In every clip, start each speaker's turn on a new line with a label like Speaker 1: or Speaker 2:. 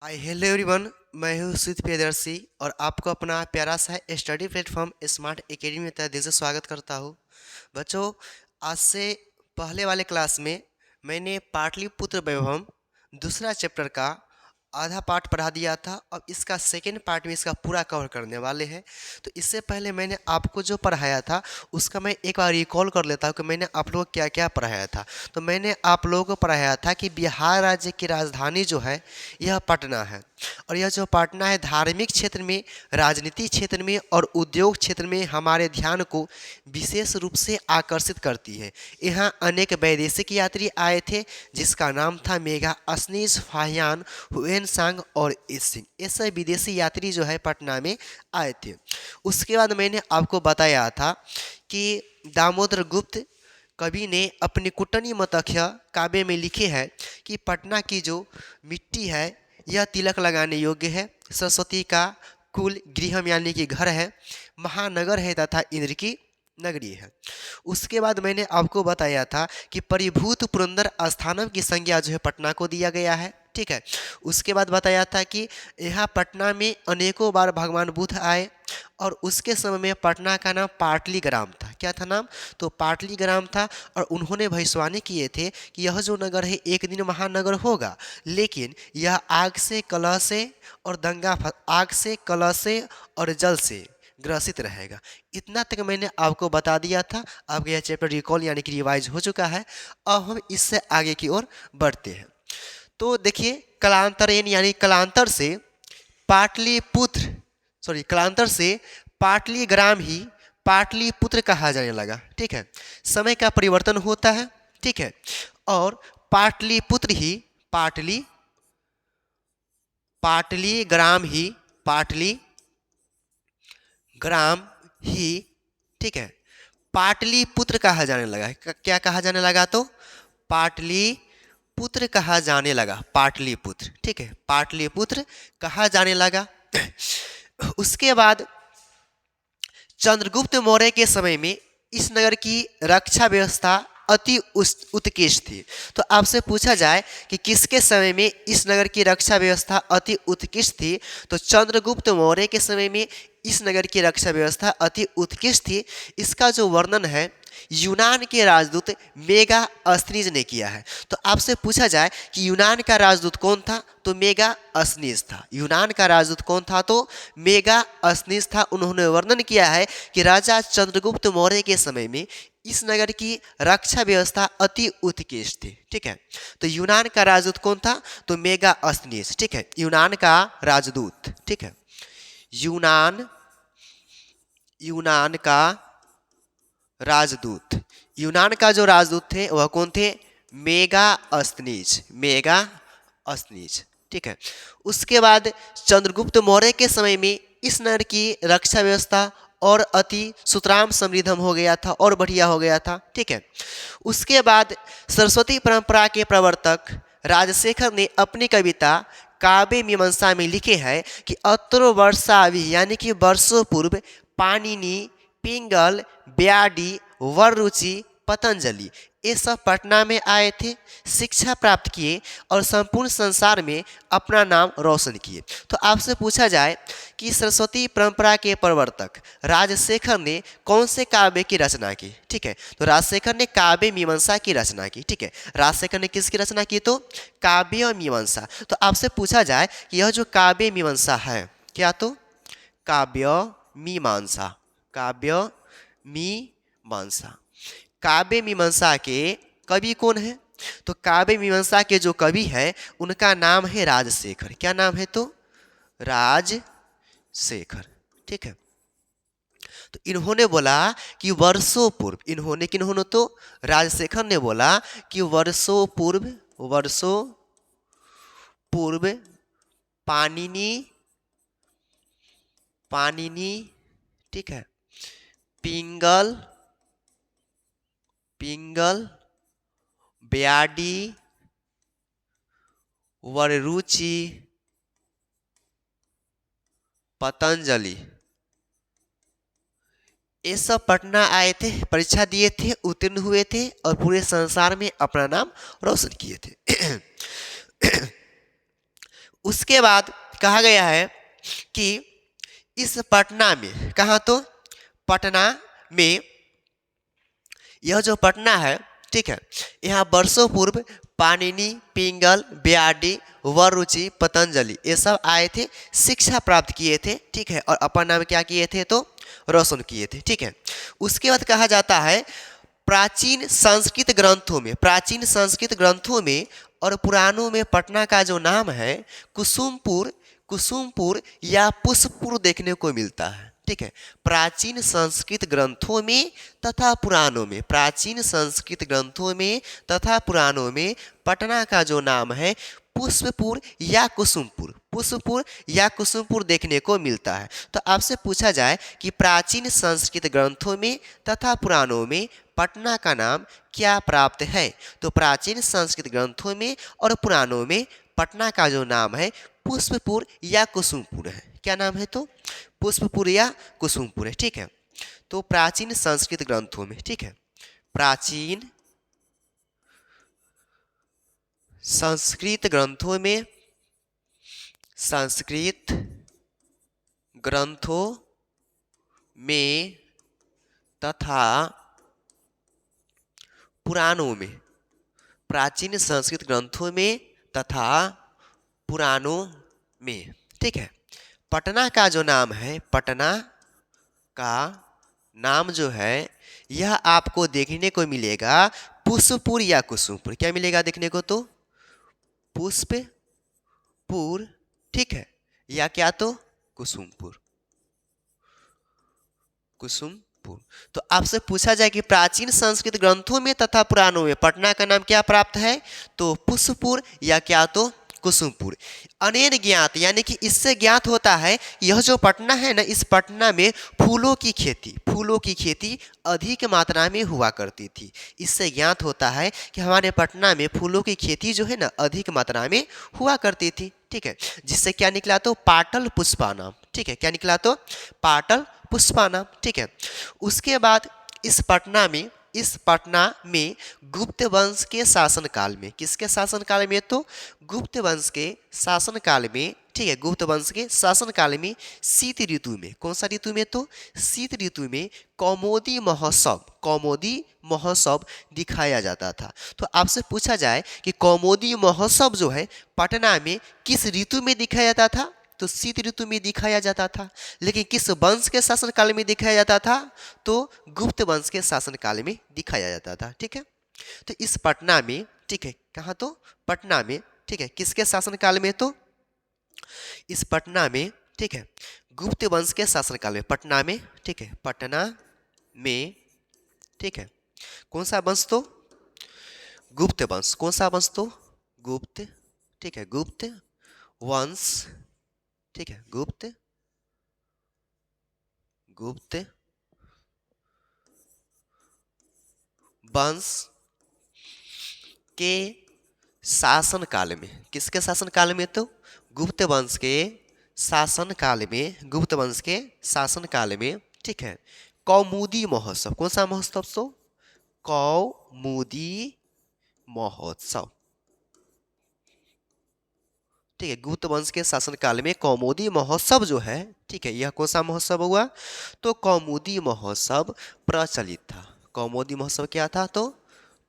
Speaker 1: Hi hello everyone. मैं हूँ सुध प्रियदर्शी और आपको अपना प्यारा सा स्टडी प्लेटफॉर्म स्मार्ट एकेडमी में तहे दिल से स्वागत करता हूँ। बच्चों, आज से पहले वाले क्लास में मैंने पाटलिपुत्र वैभव दूसरा चैप्टर का आधा पार्ट पढ़ा दिया था। अब इसका सेकेंड पार्ट में इसका पूरा कवर करने वाले हैं। तो इससे पहले मैंने आपको जो पढ़ाया था उसका मैं एक बार रिकॉल कर लेता हूँ कि मैंने आप लोगों को क्या क्या पढ़ाया था। तो मैंने आप लोगों को पढ़ाया था कि बिहार राज्य की राजधानी जो है यह पटना है, और यह जो पटना है धार्मिक क्षेत्र में, राजनीतिक क्षेत्र में और उद्योग क्षेत्र में हमारे ध्यान को विशेष रूप से आकर्षित करती है। यहाँ अनेक वैदेशिक यात्री आए थे जिसका नाम था मेगा अस्नीस, फाहियान, हुएन सांग और इसिंग। ये सब विदेशी यात्री जो है पटना में आए थे। उसके बाद मैंने आपको बताया था कि दामोदर गुप्त कवि ने अपनी कुटनी मतख्य काव्य में लिखे है कि पटना की जो मिट्टी है यह तिलक लगाने योग्य है, सरस्वती का कुल गृहम यानी कि घर है, महानगर है तथा इंद्र की नगरी है। उसके बाद मैंने आपको बताया था कि परिभूत पुरंदर स्थानम की संज्ञा जो है पटना को दिया गया है। ठीक है। उसके बाद बताया था कि यहाँ पटना में अनेकों बार भगवान बुद्ध आए और उसके समय में पटना का नाम पाटलीग्राम था। क्या था नाम? तो पाटलीग्राम था। और उन्होंने भविष्यवाणी किए थे कि यह जो नगर है एक दिन महानगर होगा, लेकिन यह आग से कलह से और आग से कलह से और जल से ग्रसित रहेगा। इतना तक मैंने आपको बता दिया था। आपका यह चैप्टर रिकॉल यानी कि रिवाइज हो चुका है। अब हम इससे आगे की ओर बढ़ते हैं। तो देखिए, कलांतरेन यानी कलांतर से पाटलिपुत्र कलांतर से पाटलीग्राम ही पाटलिपुत्र कहा जाने लगा। ठीक है। समय का परिवर्तन होता है। ठीक है। और पाटलिपुत्र ही पाटलीग्राम ही पाटलीग्राम ही, ठीक है, पाटलिपुत्र कहा जाने लगा। क्या कहा जाने लगा? तो पाटलिपुत्र कहा जाने लगा। पाटलिपुत्र, ठीक है, पाटलिपुत्र कहा जाने लगा। उसके बाद चंद्रगुप्त मौर्य के समय में इस नगर की रक्षा व्यवस्था अति उत्कृष्ट थी। तो आपसे पूछा जाए कि किसके समय में इस नगर की रक्षा व्यवस्था अति उत्कृष्ट थी, तो चंद्रगुप्त मौर्य के समय में इस नगर की रक्षा व्यवस्था अति उत्कृष्ट थी। इसका जो वर्णन है यूनान के राजदूत मेगा अस्नीज ने किया है। तो आपसे पूछा जाए कि यूनान का राजदूत कौन था, तो मेगा अस्नीज था। यूनान का राजदूत कौन था? तो मेगा अस्नीज था। उन्होंने वर्णन किया है कि राजा चंद्रगुप्त मौर्य के समय में इस नगर की रक्षा व्यवस्था अति उत्कृष्ट थी। ठीक है। तो यूनान का राजदूत कौन था? तो मेगा अस्नीज। ठीक है, यूनान का राजदूत। ठीक है, यूनान का राजदूत। यूनान का जो राजदूत थे वह कौन थे? मेगा अस्नीज। ठीक है। उसके बाद चंद्रगुप्त मौर्य के समय में इस नगर की रक्षा व्यवस्था और अति सुतराम समृद्धम हो गया था और बढ़िया हो गया था। ठीक है। उसके बाद सरस्वती परंपरा के प्रवर्तक राजशेखर ने अपनी कविता काव्य मीमांसा में लिखे है कि अत्रो वर्षावि यानी कि वर्षों पूर्व पाणिनि, पिंगल, ब्याडी, वररुचि, पतंजलि ये सब पटना में आए थे, शिक्षा प्राप्त किए और संपूर्ण संसार में अपना नाम रोशन किए। तो आपसे पूछा जाए कि सरस्वती परंपरा के प्रवर्तक राजशेखर ने कौन से काव्य की रचना की? ठीक है, तो राजशेखर ने काव्य मीमांसा की रचना की। ठीक है, राजशेखर ने किसकी रचना की? तो काव्य मीमांसा। तो आपसे पूछा जाए कि यह जो काव्य मीमांसा है क्या? तो काव्य मीमांसा काव्य मीमांसा के कवि कौन है? तो काव्य मीमांसा के जो कवि है उनका नाम है राजशेखर। क्या नाम है? तो राजशेखर। ठीक है। तो इन्होंने बोला कि वर्षों पूर्व, किन्होंने तो राजशेखर ने बोला कि वर्षों पूर्व पाणिनि, ठीक है, पिंगल, ब्याडी, वररुचि, पतंजलि ये सब पटना आए थे, परीक्षा दिए थे, उत्तीर्ण हुए थे और पूरे संसार में अपना नाम रोशन किए थे। उसके बाद कहा गया है कि इस पटना में, कहा तो पटना में, यह जो पटना है, ठीक है, यहाँ वर्षों पूर्व पाणिनि, पिंगल, ब्याडी, वरुचि, पतंजलि ये सब आए थे, शिक्षा प्राप्त किए थे, ठीक है, और अपना नाम क्या किए थे तो रोशन किए थे, ठीक है। उसके बाद कहा जाता है प्राचीन संस्कृत ग्रंथों में, प्राचीन संस्कृत ग्रंथों में और पुराणों में पटना का जो नाम है कुसुमपुर, कुसुमपुर या पुष्पपुर देखने को मिलता है, ठीक है। प्राचीन संस्कृत ग्रंथों में तथा पुराणों में, प्राचीन संस्कृत ग्रंथों में तथा पुराणों में पटना का जो नाम है पुष्पपुर या कुसुमपुर, पुष्पपुर या कुसुमपुर देखने को मिलता है। तो आपसे पूछा जाए कि प्राचीन संस्कृत ग्रंथों में तथा पुराणों में पटना का नाम क्या प्राप्त है, तो प्राचीन संस्कृत ग्रंथों में और पुराणों में पटना का जो नाम है पुष्पपुर या कुसुमपुर है। क्या नाम है तो पुष्पपुर या कुसुमपुर है, ठीक है। तो प्राचीन संस्कृत ग्रंथों में, ठीक है, प्राचीन संस्कृत ग्रंथों में, संस्कृत ग्रंथों में तथा पुराणों में, प्राचीन संस्कृत ग्रंथों में तथा पुराणों में, ठीक है, पटना का जो नाम है, पटना का नाम जो है यह आपको देखने को मिलेगा पुष्पपुर या कुसुमपुर। क्या मिलेगा देखने को तो पुष्पपुर, ठीक है, या क्या तो कुसुमपुर, कुसुमपुर। तो आपसे पूछा जाए कि प्राचीन संस्कृत ग्रंथों में तथा पुराणों में पटना का नाम क्या प्राप्त है, तो पुष्पपुर या क्या तो कुसुमपुर। अनेन ज्ञात, यानी कि इससे ज्ञात होता है यह जो पटना है ना, इस पटना में फूलों की खेती, फूलों की खेती अधिक मात्रा में हुआ करती थी। इससे ज्ञात होता है कि हमारे पटना में फूलों की खेती जो है ना अधिक मात्रा में हुआ करती थी, ठीक है। जिससे क्या निकला तो पाटल पुष्पा नाम, ठीक है, क्या निकला तो पाटल पुष्पा नाम, ठीक है। उसके बाद इस पटना में गुप्त वंश के शासनकाल में, किसके शासनकाल में तो गुप्त वंश के शासनकाल में, ठीक है, गुप्त वंश के शासनकाल में शीत ऋतु में, कौन सा ऋतु में तो शीत ऋतु में कौमुदी महोत्सव, कौमुदी महोत्सव दिखाया जाता था। तो आपसे पूछा जाए कि कौमुदी महोत्सव जो है पटना में किस ऋतु में दिखाया जाता था, तो शीत ऋतु में दिखाया जाता था। लेकिन किस वंश के शासनकाल में दिखाया जाता था, तो गुप्त वंश के शासनकाल में दिखाया जाता था, ठीक है। तो इस पटना में, ठीक है, कहाँ तो पटना में, ठीक है, किसके शासनकाल में तो इस पटना में, ठीक है, गुप्त वंश के शासनकाल में पटना में, ठीक है, पटना में, ठीक है, कौन सा वंश तो गुप्त वंश, कौन सा वंश तो गुप्त, ठीक है, गुप्त वंश, ठीक है, गुप्त वंश के शासनकाल में, किसके शासनकाल में तो गुप्त वंश के शासनकाल में, गुप्त वंश के शासनकाल में, ठीक है, कौमुदी महोत्सव, कौन सा महोत्सव तो कौमुदी महोत्सव, ठीक है, गुप्त वंश के शासनकाल में कौमुदी महोत्सव जो है, ठीक है, यह कौन सा महोत्सव हुआ तो कौमुदी महोत्सव प्रचलित था। कौमुदी महोत्सव क्या था तो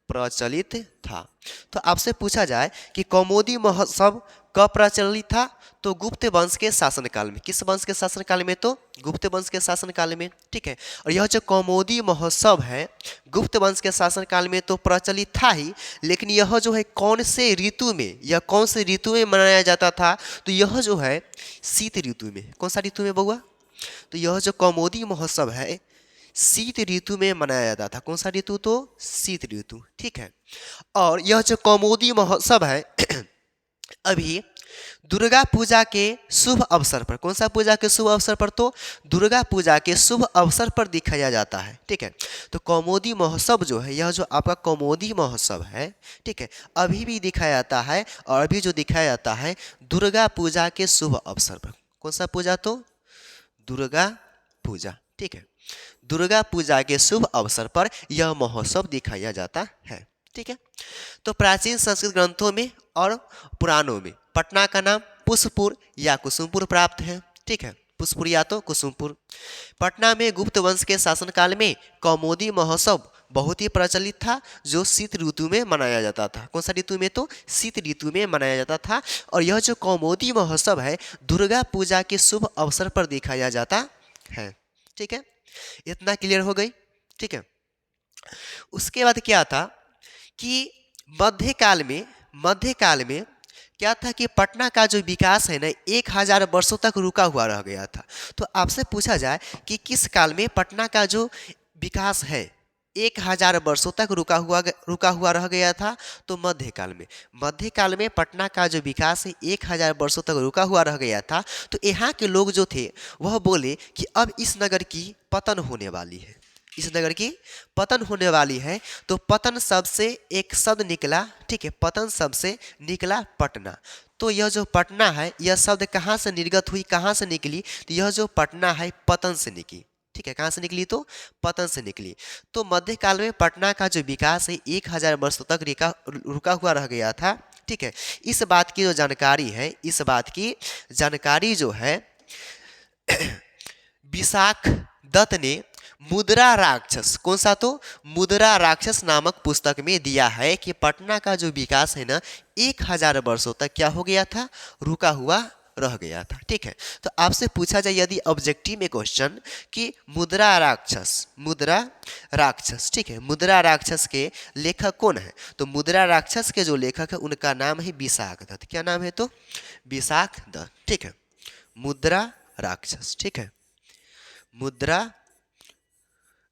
Speaker 1: प्रचलित था। तो आपसे पूछा जाए कि कौमुदी महोत्सव कब प्रचलित था, तो गुप्त वंश के शासनकाल में, किस वंश के शासनकाल में तो गुप्त वंश के शासनकाल में, ठीक है। और यह जो कौमुदी महोत्सव है गुप्त वंश के शासनकाल में तो प्रचलित था ही, लेकिन यह जो है कौन से ऋतु में, यह कौन से ऋतु में मनाया जाता था, तो यह जो है शीत ऋतु में, कौन सा ऋतु में बउआ, तो यह जो कौमुदी महोत्सव है शीत ऋतु में मनाया जाता था। कौन सा ऋतु तो शीत ऋतु, ठीक है। और यह जो कौमुदी महोत्सव है अभी दुर्गा पूजा के शुभ अवसर पर, कौन सा पूजा के शुभ अवसर पर तो दुर्गा पूजा के शुभ अवसर पर दिखाया जाता है, ठीक है। तो कौमुदी महोत्सव जो है, यह जो आपका कौमुदी महोत्सव है, ठीक है, अभी भी दिखाया जाता है, और अभी जो दिखाया जाता है दुर्गा पूजा के शुभ अवसर पर। कौन सा पूजा तो दुर्गा पूजा, ठीक है, दुर्गा पूजा के शुभ अवसर पर यह महोत्सव दिखाया जाता है, ठीक है। तो प्राचीन संस्कृत ग्रंथों में और पुराणों में पटना का नाम पुष्पपुर या कुसुमपुर प्राप्त है। ठीक है, पुष्पपुर या तो कुसुमपुर। पटना में गुप्त वंश के शासनकाल में कौमुदी महोत्सव बहुत ही प्रचलित था, जो शीत ऋतु में मनाया जाता था। कौन सा ऋतु में? तो शीत ऋतु में मनाया जाता था। और यह जो कौमुदी महोत्सव है दुर्गा पूजा के शुभ अवसर पर दिखाया जाता है। ठीक है, इतना क्लियर हो गई। ठीक है, उसके बाद क्या था कि मध्यकाल में क्या था कि पटना का जो विकास है ना 1000 वर्षों तक रुका हुआ रह गया था। तो आपसे पूछा जाए कि किस काल में पटना का जो विकास है 1000 वर्षों तक रुका हुआ रह गया था? तो मध्यकाल में पटना का जो विकास है 1000 वर्षों तक रुका हुआ रह गया था। तो यहाँ के लोग जो थे वह बोले कि अब इस नगर की पतन होने वाली है, इस नगर की पतन होने वाली है। तो पतन शब्द से एक शब्द निकला। ठीक है, पतन शब्द से निकला पटना। तो यह जो पटना है यह शब्द कहाँ से निर्गत हुई, कहाँ से निकली? तो यह जो पटना है पतन से निकली। ठीक है, कहाँ से निकली? तो पतन से निकली। तो मध्यकाल में पटना का जो विकास है 1000 वर्षों तक रुका हुआ रह गया था। ठीक है, इस बात की जो जानकारी है, इस बात की जानकारी जो है विशाख दत्त ने मुद्रा राक्षस, कौन सा? तो मुद्रा राक्षस नामक पुस्तक में दिया है कि पटना का जो विकास है ना 1000 वर्षों तक क्या हो गया था? रुका हुआ रह गया था। ठीक है, तो आपसे पूछा जाए यदि ऑब्जेक्टिव में क्वेश्चन कि मुद्रा राक्षस, ठीक है, मुद्रा राक्षस के लेखक कौन है? तो मुद्रा राक्षस के जो लेखक है उनका नाम है विशाख दत्त। क्या नाम है? तो विशाख दत्त। ठीक है, मुद्रा राक्षस। ठीक है,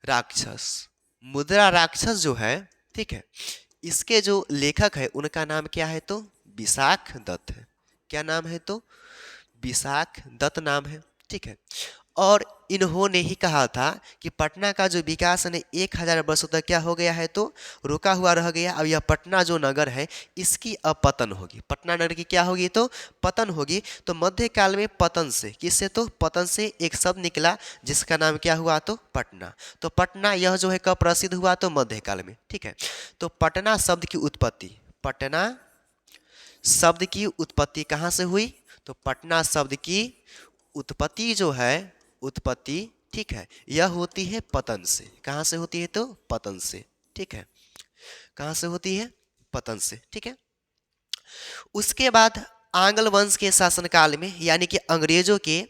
Speaker 1: मुद्रा राक्षस जो है, ठीक है, इसके जो लेखक है उनका नाम क्या है? तो विशाख दत्त है। क्या नाम है? तो विशाख दत्त नाम है। ठीक है, और इन्होंने ही कहा था कि पटना का जो विकास है 1000 वर्षों तक क्या हो गया है? तो रुका हुआ रह गया। अब यह पटना जो नगर है इसकी अब पतन होगी। पटना नगर की क्या होगी? तो पतन होगी। तो मध्यकाल में पतन से, किससे? तो पतन से एक शब्द निकला जिसका नाम क्या हुआ? तो पटना। तो पटना यह जो है कब प्रसिद्ध हुआ? तो मध्यकाल में। ठीक है, तो पटना शब्द की उत्पत्ति कहाँ से हुई? तो पटना शब्द की उत्पत्ति जो है, ठीक है, यह होती है पतन से। कहाँ से होती है? तो पतन से। ठीक है, कहाँ से होती है? पतन से। ठीक है, उसके बाद आंग्ल वंश के शासनकाल में यानी कि अंग्रेजों के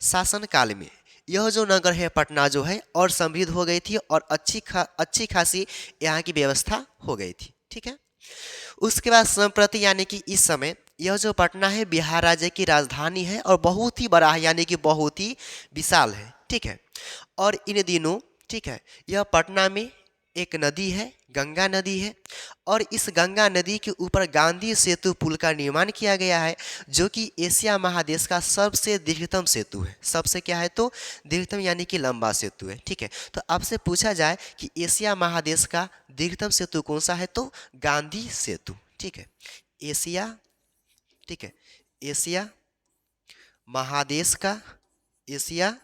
Speaker 1: शासनकाल में यह जो नगर है पटना जो है और समृद्ध हो गई थी और अच्छी खासी यहाँ की व्यवस्था हो गई थी। ठीक है, उसके बाद संप्रति यानी कि इस समय यह जो पटना है बिहार राज्य की राजधानी है और बहुत ही बड़ा है, यानी कि बहुत ही विशाल है। ठीक है, और इन दिनों, ठीक है, यह पटना में एक नदी है, गंगा नदी है, और इस गंगा नदी के ऊपर गांधी सेतु पुल का निर्माण किया गया है, जो कि एशिया महादेश का सबसे दीर्घतम सेतु है। सबसे क्या है? तो दीर्घतम यानी कि लंबा सेतु है। ठीक है, तो आपसे पूछा जाए कि एशिया महादेश का दीर्घतम सेतु कौन सा है? तो गांधी सेतु। ठीक है, एशिया, ठीक है, एशिया महादेश का, एशिया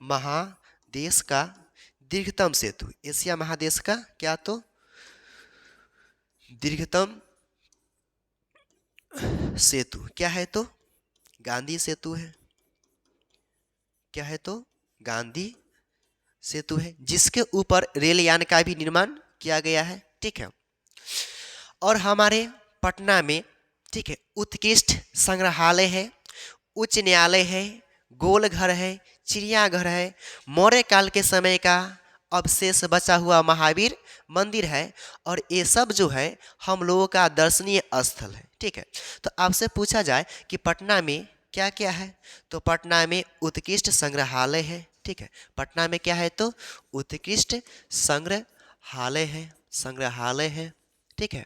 Speaker 1: महादेश का दीर्घतम सेतु, एशिया महादेश का क्या? तो दीर्घतम सेतु क्या है? तो गांधी सेतु है। क्या है? तो गांधी सेतु है, जिसके ऊपर रेल यान का भी निर्माण किया गया है। ठीक है, और हमारे पटना में, ठीक है, उत्कृष्ट संग्रहालय है, उच्च न्यायालय है, गोल घर है, चिड़ियाघर है, मौर्य काल के समय का अवशेष बचा हुआ महावीर मंदिर है, और ये सब जो है हम लोगों का दर्शनीय स्थल है। ठीक है, तो आपसे पूछा जाए कि पटना में क्या क्या है? तो पटना में उत्कृष्ट संग्रहालय है। ठीक है, पटना में क्या है? तो उत्कृष्ट संग्रहालय है। ठीक है,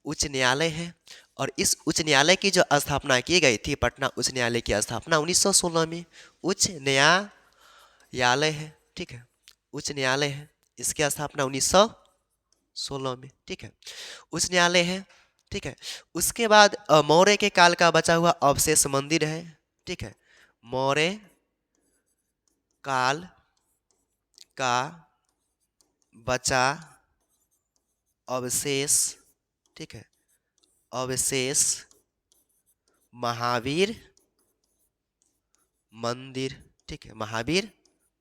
Speaker 1: उच्च न्यायालय है, और इस उच्च न्यायालय की जो स्थापना की गई थी, पटना उच्च न्यायालय की स्थापना 1916 में। उच्च न्यायालय है, ठीक है, उच्च न्यायालय है, इसकी स्थापना 1916 में। ठीक है, उच्च न्यायालय है। ठीक है, उसके बाद मौर्य के काल का बचा हुआ अवशेष मंदिर है। ठीक है, मौर्य काल का बचा अवशेष, ठीक है, अवशेष महावीर मंदिर, ठीक है, महावीर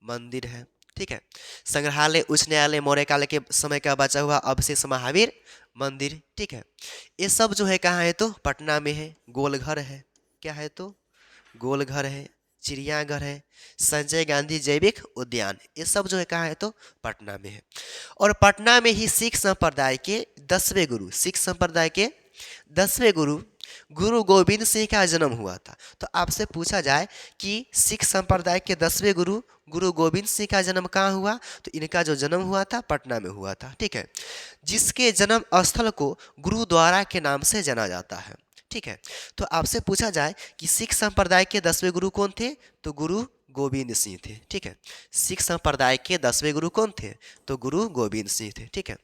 Speaker 1: मंदिर है, ठीक है। संग्रहालय उच्च न्यायालय मौर्य काल के समय का बचा हुआ अवशेष महावीर मंदिर, ठीक है। ये सब जो है कहाँ है तो पटना में है। गोलघर है, क्या है तो गोलघर है, चिड़ियाघर है, संजय गांधी जैविक उद्यान, ये सब जो है कहाँ है तो पटना में है। और पटना में ही सिख संप्रदाय के 10वें गुरु, सिख संप्रदाय के 10वें गुरु गुरु गोविंद सिंह का जन्म हुआ था। तो आपसे पूछा जाए कि सिख संप्रदाय के 10वें गुरु गुरु गोविंद सिंह का जन्म कहाँ हुआ, तो इनका जो जन्म हुआ था पटना में हुआ था, ठीक है। जिसके जन्म स्थल को गुरुद्वारा के नाम से जाना जाता है, ठीक है। तो आपसे पूछा जाए कि सिख संप्रदाय के 10वें गुरु कौन थे, तो गुरु गोविंद सिंह थे, ठीक है। सिख संप्रदाय के 10वें गुरु कौन थे, तो गुरु गोविंद सिंह थे, ठीक है।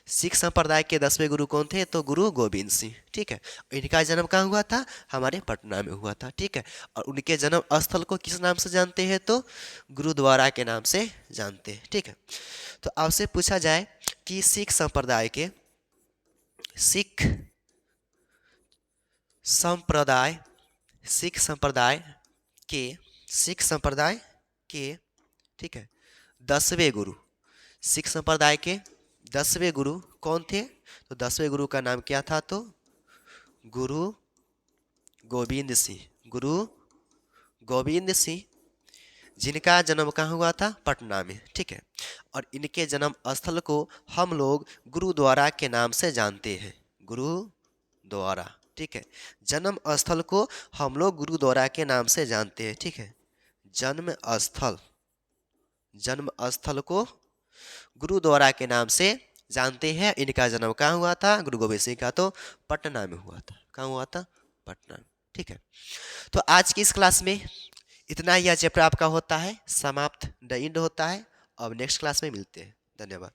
Speaker 1: सिख संप्रदाय के 10वें गुरु कौन थे, तो गुरु गोविंद सिंह, ठीक है। इनका जन्म कहाँ हुआ था, हमारे पटना में हुआ था, ठीक है। और उनके जन्म स्थल को किस नाम से जानते हैं, तो गुरुद्वारा के नाम से जानते हैं, ठीक है। तो आपसे पूछा जाए कि सिख संप्रदाय के संप्रदाय सिख संप्रदाय के सिख संप्रदाय के ठीक है 10वें गुरु, सिख संप्रदाय के 10वें गुरु कौन थे, तो 10वें गुरु का नाम क्या था, तो गुरु गोविंद सिंह, गुरु गोविंद सिंह, जिनका जन्म कहाँ हुआ था, पटना में, ठीक है। और इनके जन्म स्थल को हम लोग गुरुद्वारा के नाम से जानते हैं, गुरुद्वारा, ठीक है। जन्म स्थल को हम लोग गुरुद्वारा के नाम से जानते हैं, ठीक है। जन्म स्थल को गुरुद्वारा के नाम से जानते हैं। इनका जन्म कहाँ हुआ था, गुरु गोविंद सिंह का तो पटना में हुआ था, कहाँ हुआ था, पटना में, ठीक है। तो आज की इस क्लास में इतना ही, यह चैप्टर आपका होता है समाप्त, द एंड होता है। अब नेक्स्ट क्लास में मिलते हैं, धन्यवाद।